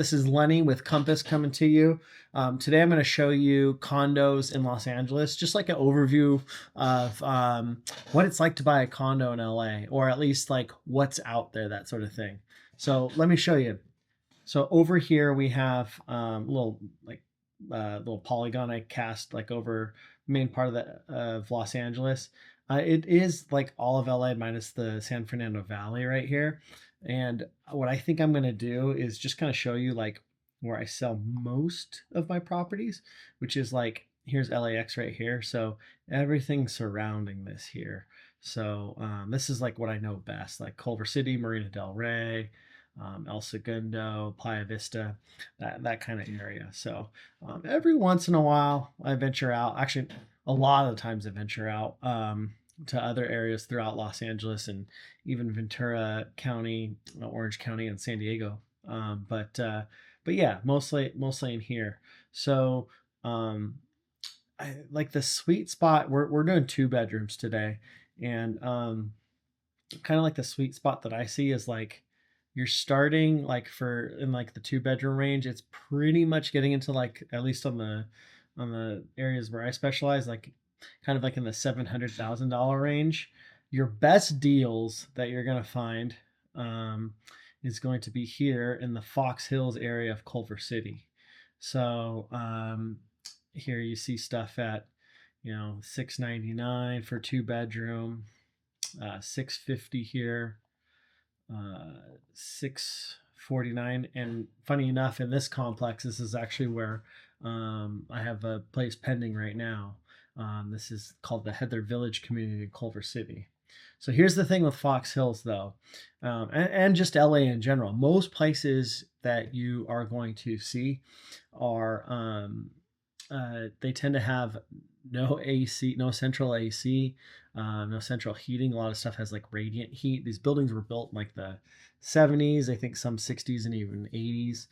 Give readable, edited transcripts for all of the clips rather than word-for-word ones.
This is Lenny with Compass coming to you. Today I'm going to show you condos in Los Angeles, just like an overview of what it's like to buy a condo in LA, or at least like what's out there, that sort of thing. So let me show you. So over here we have little like little polygon I cast like over the main part of Los Angeles. It is like all of LA minus the San Fernando Valley right here. And what I think I'm gonna do is just kind of show you like where I sell most of my properties, which is like here's LAX right here. So everything surrounding this here. So this is like what I know best, like Culver City, Marina Del Rey, El Segundo, Playa Vista, that kind of area. So every once in a while, I venture out. Actually, a lot of the times I venture out to other areas throughout Los Angeles and even Ventura County, Orange County, and San Diego. But yeah, mostly in here. So I like the sweet spot. We're doing 2 bedrooms today, and kind of like the sweet spot that I see is like you're starting like for in like the 2 bedroom range. It's pretty much getting into like at least on the areas where I specialize, like kind of like in the $700,000 range. Your best deals that you're gonna find is going to be here in the Fox Hills area of Culver City. So here you see stuff at 699 for 2 bedroom, 650 here, 649. And funny enough, in this complex, this is actually where I have a place pending right now. This is called the Heather Village Community in Culver City. So here's the thing with Fox Hills, though, and just LA in general. Most places that you are going to see are they tend to have no AC, no central AC, no central heating. A lot of stuff has like radiant heat. These buildings were built in like the 70s, I think some 60s and even 80s.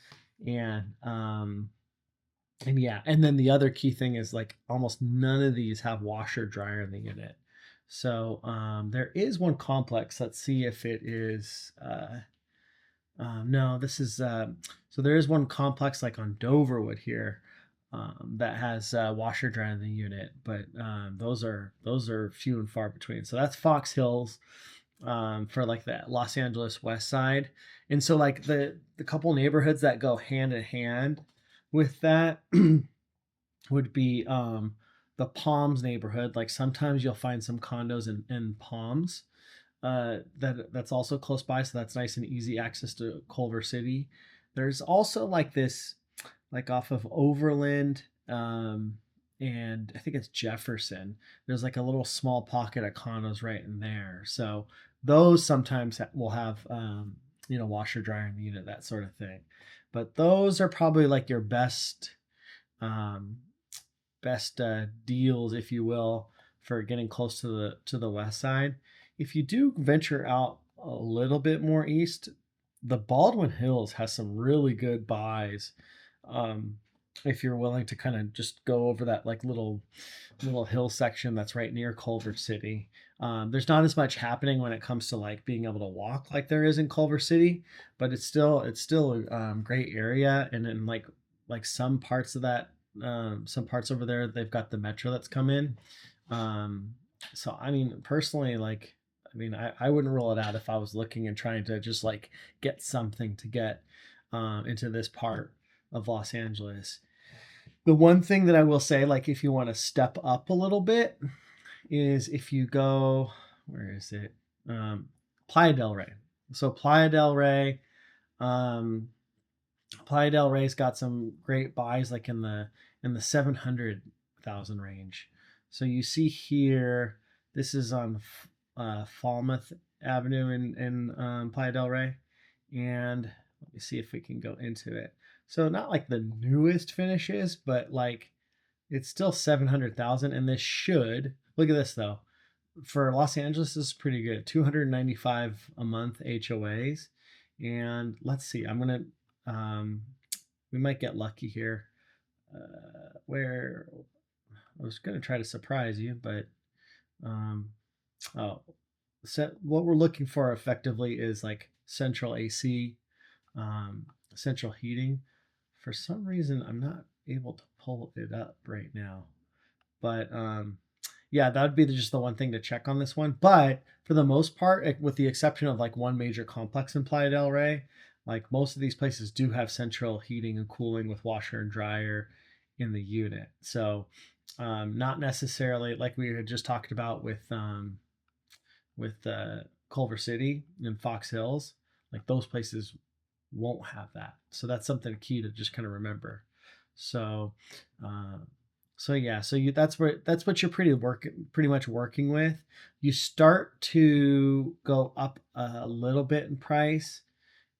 And yeah, and then the other key thing is like almost none of these have washer dryer in the unit. So there is one complex. Let's see if it is. No, this is so there is one complex like on Doverwood here that has washer dryer in the unit, but those are few and far between. So that's Fox Hills for like the Los Angeles West Side, and so like the couple neighborhoods that go hand in hand with that would be the Palms neighborhood. Like sometimes you'll find some condos in Palms that's also close by, so that's nice and easy access to Culver City. There's also like this, like off of Overland, and I think it's Jefferson. There's like a little small pocket of condos right in there. So those sometimes will have washer dryer in the unit, that sort of thing. But those are probably like your um, best deals, if you will, for getting close to the west side. If you do venture out a little bit more east, the Baldwin Hills has some really good buys. Um, if you're willing to kind of just go over that like little hill section that's right near Culver City. There's not as much happening when it comes to like being able to walk like there is in Culver City, but it's still a great area. And in like some parts of that, some parts over there, they've got the metro that's come in. Um, so I mean, personally, like I mean, I wouldn't rule it out if I was looking and trying to just like get something to get into this part of Los Angeles. The one thing that I will say, like if you want to step up a little bit, is if you go, where is it? Playa del Rey. So um, Playa del Rey's got some great buys, like in the 700,000 range. So you see here, this is on Falmouth Avenue in Playa del Rey, and let me see if we can go into it. So not like the newest finishes, but like it's still 700,000, and this should look at this though. For Los Angeles, this is pretty good. 295 a month HOAs, and let's see. We might get lucky here. Where I was gonna try to surprise you, but um, oh, so what we're looking for effectively is like central AC, central heating. For some reason, I'm not able to pull it up right now. But yeah, that would be just the one thing to check on this one. But for the most part, with the exception of like one major complex in Playa del Rey, like most of these places do have central heating and cooling with washer and dryer in the unit. So not necessarily like we had just talked about with Culver City and Fox Hills, like those places won't have that. So that's something key to just kind of remember. So, uh, so yeah, so that's what you're pretty much working with. You start to go up a little bit in price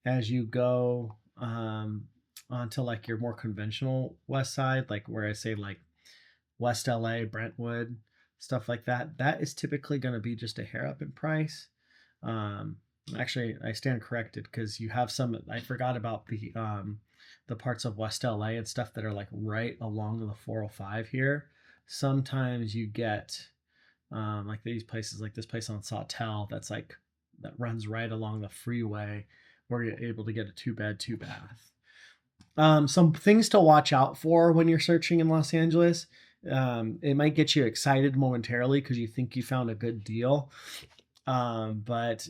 as you go onto like your more conventional west side, like where I say like West LA, Brentwood, stuff like that. That is typically going to be just a hair up in price. Um, Actually, I stand corrected because you have some. I forgot about the parts of West LA and stuff that are like right along the 405 here. Sometimes you get like these places, like this place on Sawtell, that's like that runs right along the freeway, where you're able to get a 2-bed, 2-bath. Some things to watch out for when you're searching in Los Angeles. It might get you excited momentarily because you think you found a good deal, but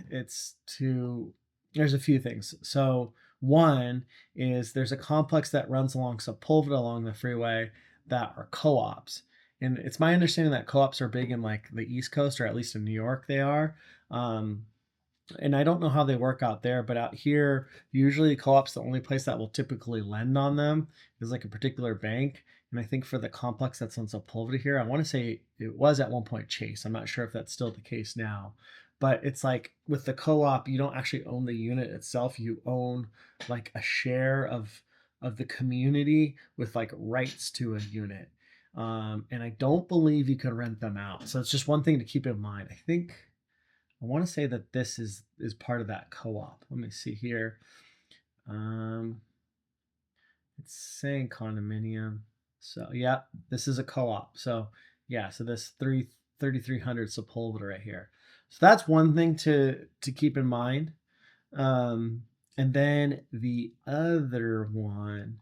it's to there's a few things. So one is there's a complex that runs along Sepulveda along the freeway that are co-ops. And it's my understanding that co-ops are big in like the East Coast, or at least in New York they are. And I don't know how they work out there, but out here, usually co-op's the only place that will typically lend on them is like a particular bank. And I think for the complex that's on Sepulveda here, I want to say it was at one point Chase. I'm not sure if that's still the case now, but it's like with the co-op, you don't actually own the unit itself. You own like a share of the community with like rights to a unit. And I don't believe you can rent them out. So it's just one thing to keep in mind. I want to say that this is part of that co-op. Let me see here. It's saying condominium. So yeah, this is a co-op. So yeah, so this 3300 Sepulveda right here. So that's one thing to keep in mind. And then the other one,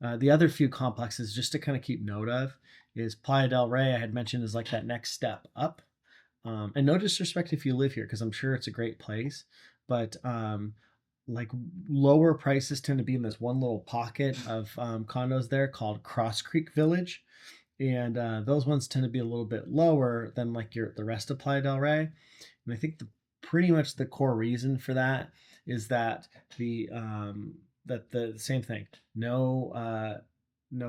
the other few complexes just to kind of keep note of is Playa del Rey. I had mentioned is like that next step up. And no disrespect if you live here, because I'm sure it's a great place, but like lower prices tend to be in this one little pocket of condos there called Cross Creek Village, and those ones tend to be a little bit lower than like the rest of Playa del Rey. And I think pretty much the core reason for that is that the same thing, no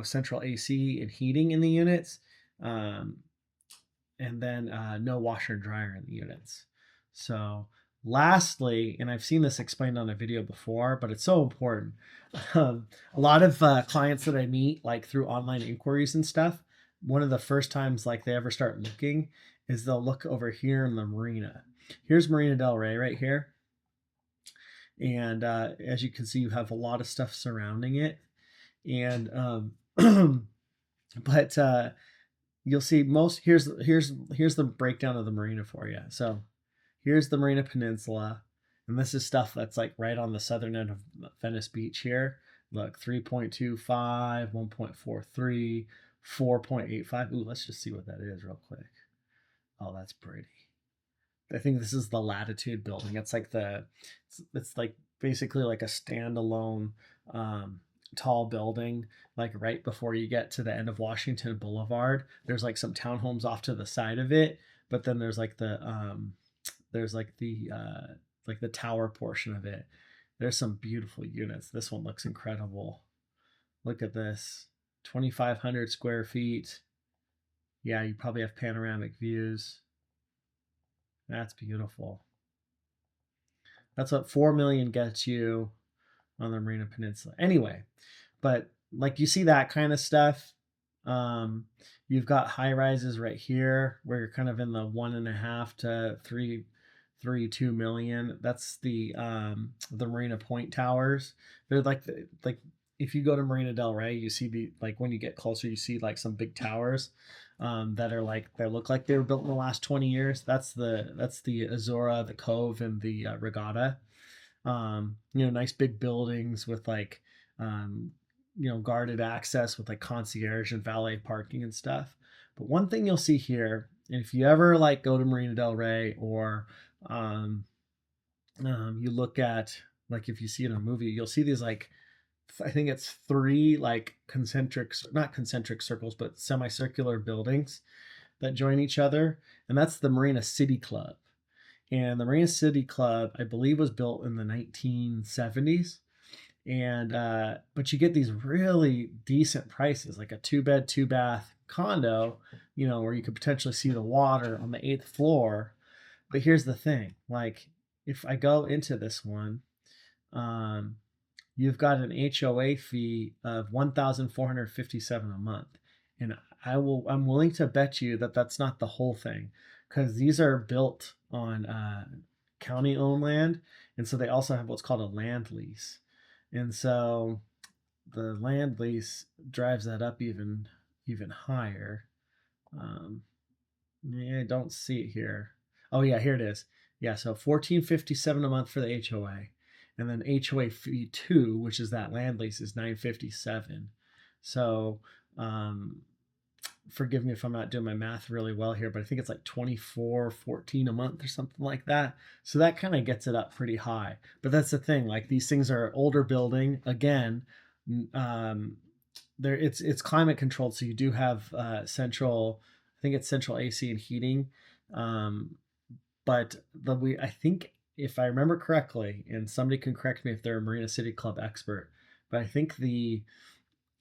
central AC and heating in the units. And then no washer and dryer in the units. So lastly, and I've seen this explained on a video before, but it's so important. A lot of clients that I meet, like through online inquiries and stuff, one of the first times like they ever start looking is they'll look over here in the marina. Here's Marina del Rey right here. And as you can see, you have a lot of stuff surrounding it. And but you'll see here's the breakdown of the marina for you. So here's the Marina Peninsula, and this is stuff that's like right on the southern end of Venice Beach here. Look, 3.25, 1.43, 4.85. Ooh, let's just see what that is real quick. Oh, that's pretty. I think this is the Latitude building. It's like it's like basically like a standalone tall building, like right before you get to the end of Washington Boulevard. There's like some townhomes off to the side of it, but then there's like the tower portion of it. There's some beautiful units. This one looks incredible. Look at this. 2,500 square feet. Yeah, you probably have panoramic views. That's beautiful. That's what 4 million gets you on the Marina Peninsula. Anyway, but like you see that kind of stuff. You've got high rises right here where you're kind of in the 1.5 to 3.2 million. That's the Marina Point towers. They're like if you go to Marina del Rey, you see when you get closer, you see like some big towers that are like they look like they were built in the last 20 years. That's the Azura, the Cove, and the Regatta. Nice big buildings with like, um, guarded access with like concierge and valet parking and stuff. But one thing you'll see here, and if you ever like go to Marina Del Rey, or um, you look at, like, if you see it in a movie, you'll see these like, I think it's three like concentric, not concentric circles, but semicircular buildings that join each other, and that's the Marina City Club. And the Marina City Club, I believe, was built in the 1970s. And but you get these really decent prices, like a 2-bed, 2-bath condo, where you could potentially see the water on the 8th floor. But here's the thing, like, if I go into this one, um, you've got an HOA fee of 1,457 a month, and I'm willing to bet you that that's not the whole thing, because these are built on county-owned land, and so they also have what's called a land lease, and so the land lease drives that up even higher. Um, yeah, I don't see it here. Oh yeah, here it is. Yeah, so 1457 a month for the HOA, and then HOA fee 2, which is that land lease, is 957. So, forgive me if I'm not doing my math really well here, but I think it's like 2414 a month or something like that. So that kind of gets it up pretty high. But that's the thing, like, these things are older building again. Um, it's climate controlled, so you do have central, I think it's central AC and heating. Um, but I think, if I remember correctly, and somebody can correct me if they're a Marina City Club expert, but I think the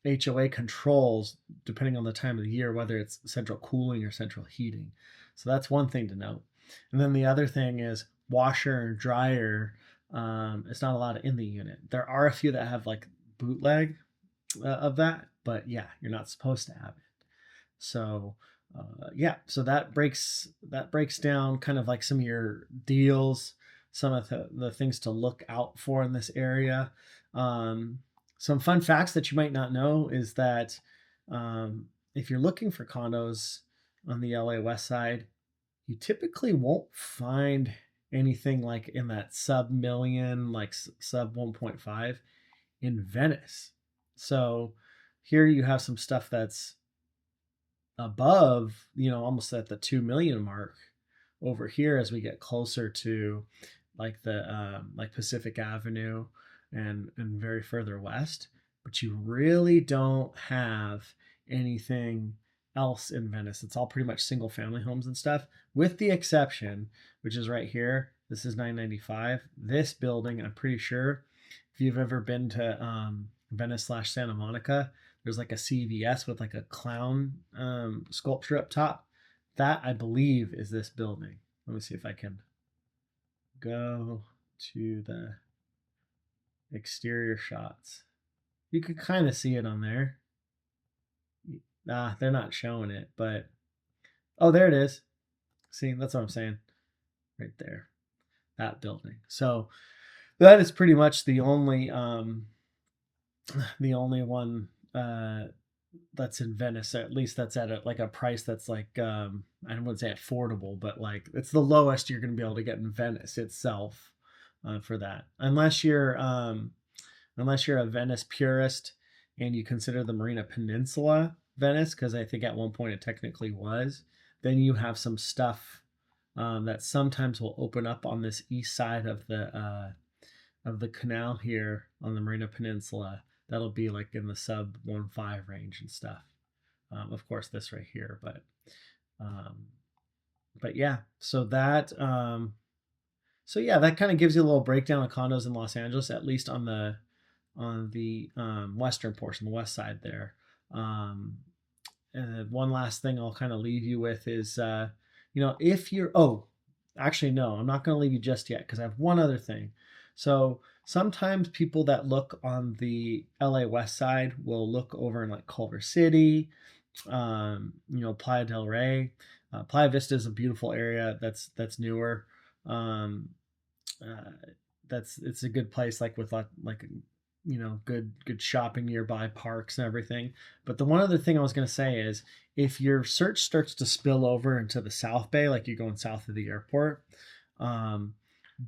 HOA controls, depending on the time of the year, whether it's central cooling or central heating. So that's one thing to note. And then the other thing is washer and dryer. It's not allowed in the unit. There are a few that have like bootleg of that, but yeah, you're not supposed to have it. So yeah, so that breaks down kind of like some of your deals, some of the things to look out for in this area. Um, some fun facts that you might not know is that, if you're looking for condos on the LA West Side, you typically won't find anything like in that sub million, like sub 1.5 in Venice. So here you have some stuff that's above, almost at the 2 million mark over here as we get closer to like the like Pacific Avenue and very further west. But you really don't have anything else in Venice. It's all pretty much single family homes and stuff, with the exception, which is right here. This is 995. This building, I'm pretty sure, if you've ever been to Venice/Santa Monica, there's like a CVS with like a clown sculpture up top. That, I believe, is this building. Let me see if I can go to the exterior shots. You could kind of see it on there. They're not showing it, but oh, there it is. See, that's what I'm saying. Right there. That building. So that is pretty much the only one that's in Venice. At least that's at like a price that's like, I wouldn't say affordable, but like it's the lowest you're going to be able to get in Venice itself, for that, unless you're a Venice purist and you consider the Marina Peninsula Venice, because I think at one point it technically was. Then you have some stuff that sometimes will open up on this east side of the canal here on the Marina Peninsula. That'll be like in the sub 1.5 range and stuff. Of course, this right here, but yeah. So yeah, that kind of gives you a little breakdown of condos in Los Angeles, at least on the western portion, the west side there. And one last thing I'll kind of leave you with is, if you're, actually, no, I'm not going to leave you just yet, because I have one other thing. So sometimes people that look on the LA West Side will look over in like Culver City, Playa del Rey. Playa Vista is a beautiful area that's newer. It's a good place, like with like good shopping nearby, parks and everything. But the one other thing I was going to say is, if your search starts to spill over into the South Bay, like you're going south of the airport,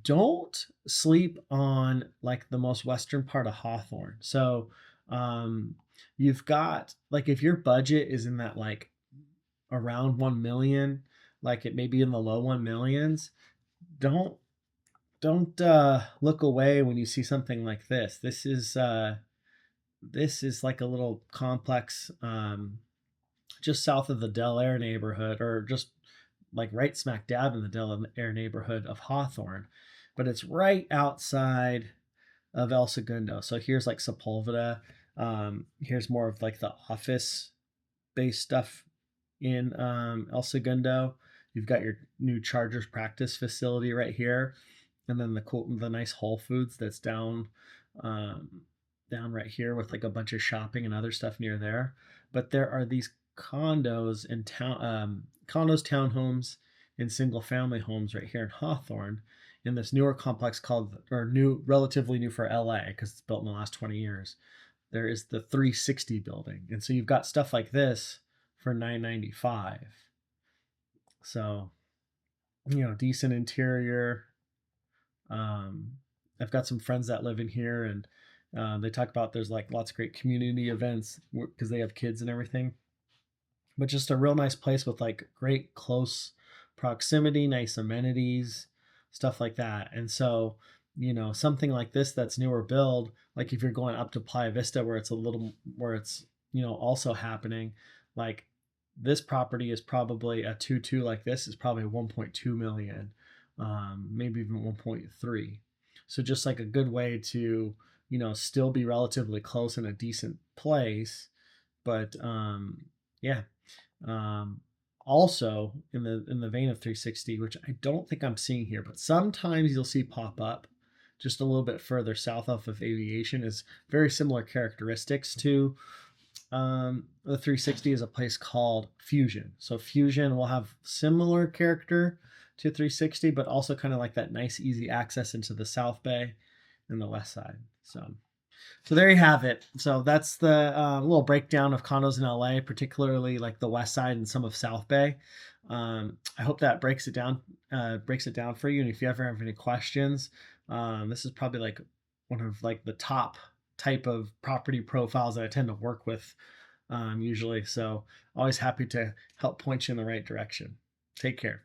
Don't sleep on like the most western part of Hawthorne. So um, you've got like if your budget is in that like around 1 million, like it may be in the low 1 millions, don't don't look away when you see something like this. This is like a little complex just south of the Del Air neighborhood, or just like right smack dab in the Del Air neighborhood of Hawthorne, but it's right outside of El Segundo. So here's like Sepulveda. Here's more of like the office based stuff in El Segundo. You've got your new Chargers practice facility right here, and then the nice Whole Foods that's um, down right here with like a bunch of shopping and other stuff near there. But there are these condos in town, condos, townhomes, and single family homes right here in Hawthorne, in this newer complex called, or new, relatively new for LA because it's built in the last 20 years. There is the 360 building, and so you've got stuff like this for 995. So decent interior. um, I've got some friends that live in here, and they talk about there's like lots of great community events because they have kids and everything, but just a real nice place with like great close proximity, nice amenities, stuff like that. And so, something like this that's newer build, like if you're going up to Playa Vista where it's also happening, like this property is probably a 2-2 like this is probably 1.2 million, maybe even 1.3. So just like a good way to, still be relatively close in a decent place, but yeah. Um, Also, in the vein of 360, which I don't think I'm seeing here, but sometimes you'll see pop up just a little bit further south off of Aviation, is very similar characteristics to the 360, is a place called Fusion. So Fusion will have similar character to 360, but also kind of like that nice easy access into the South Bay and the West Side. So there you have it. So that's the little breakdown of condos in LA, particularly like the West Side and some of South Bay. I hope that breaks it down for you. And if you ever have any questions, this is probably like one of like the top type of property profiles that I tend to work with usually. So always happy to help point you in the right direction. Take care.